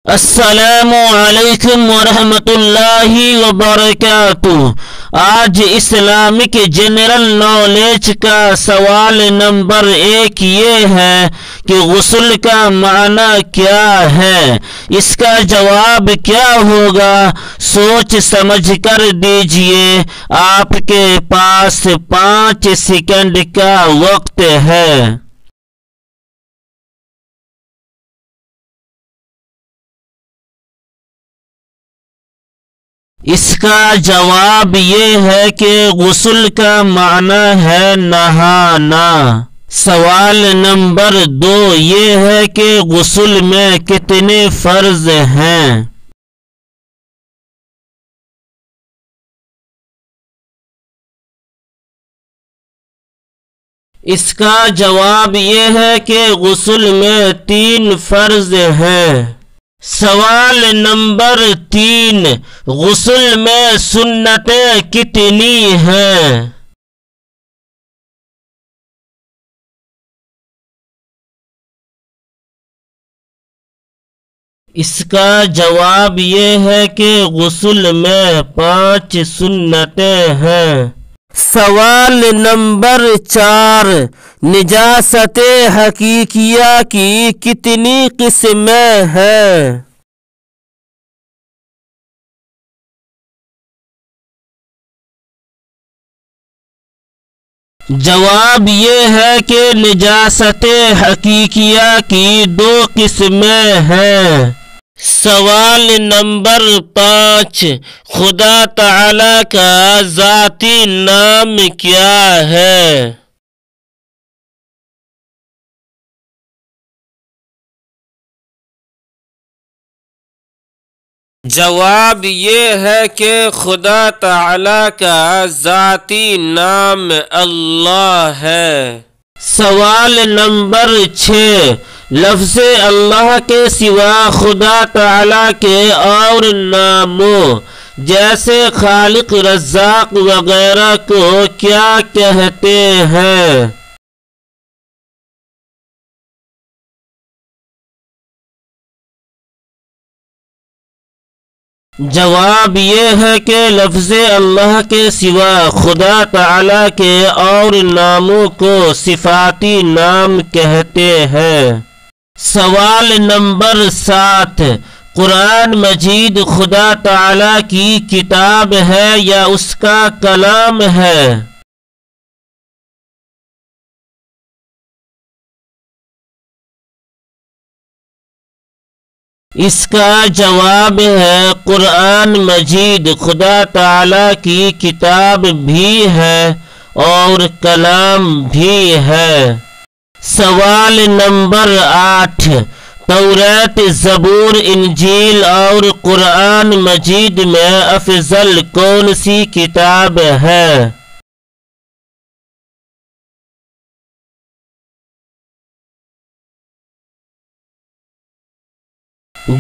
السلام علیکم ورحمۃ اللہ وبرکاتہ۔ آج اسلامک جنرل نالج کا سوال نمبر 1 یہ ہے کہ غسل کا معنی کیا ہے؟ اس کا جواب کیا ہوگا؟ سوچ سمجھ کر دیجئے، آپ کے پاس 5 سیکنڈ کا وقت ہے۔ اس کا جواب یہ ہے کہ غسل کا معنی ہے نہانا۔ سوال نمبر 2 یہ ہے کہ غسل میں کتنے فرض ہیں؟ اس کا جواب یہ ہے کہ غسل میں 3 فرض ہیں۔ سوال نمبر 3 غسل میں سنتیں کتنی ہیں؟ اس کا جواب یہ ہے کہ غسل میں 5 سنتیں ہیں۔ سوال نمبر 4 نجاست حقیقیہ کی کتنی قسمیں ہیں؟ جواب یہ ہے کہ نجاست حقیقیہ کی 2 قسمیں ہیں۔ سوال نمبر 5 خدا تعالی کا ذاتی نام کیا ہے؟ جواب یہ ہے کہ خدا تعالی کا ذاتی نام اللہ ہے۔ سوال نمبر 6 لفظ اللہ کے سوا خدا تعالی کے اور ناموں جیسے خالق، رزاق وغیرہ کو کیا کہتے ہیں؟ جواب یہ ہے کہ لفظ اللہ کے سوا خدا تعالی کے اور ناموں کو صفاتی نام کہتے ہیں۔ سوال نمبر 7 قرآن مجید خدا تعالی کی کتاب ہے یا اس کا کلام ہے؟ اس کا جواب ہے قرآن مجید خدا تعالی کی کتاب بھی ہے اور کلام بھی ہے۔ سوال نمبر 8 توریت، زبور، انجیل اور قرآن مجید میں افضل کون سی کتاب ہے؟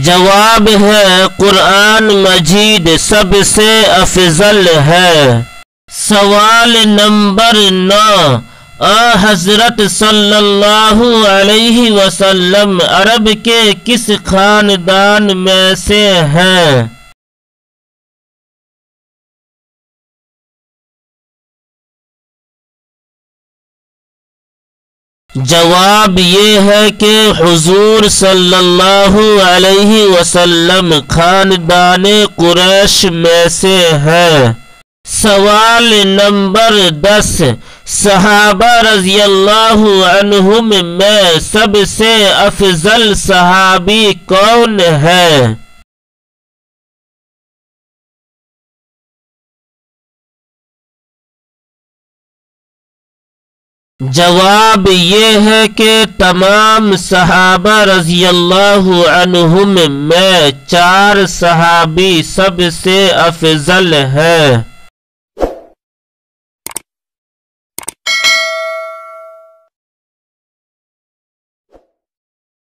جواب ہے قرآن مجید سب سے افضل ہے۔ سوال نمبر 9 حضرت صلی اللہ علیہ وسلم عرب کے کس خاندان میں سے ہیں؟ جواب یہ ہے کہ حضور صلی اللہ علیہ وسلم خاندان قریش میں سے ہے۔ سوال نمبر 10 صحابہ رضی اللہ عنہم میں سب سے افضل صحابی کون ہے؟ جواب یہ ہے کہ تمام صحابہ رضی اللہ عنہم میں 4 صحابی سب سے افضل ہیں۔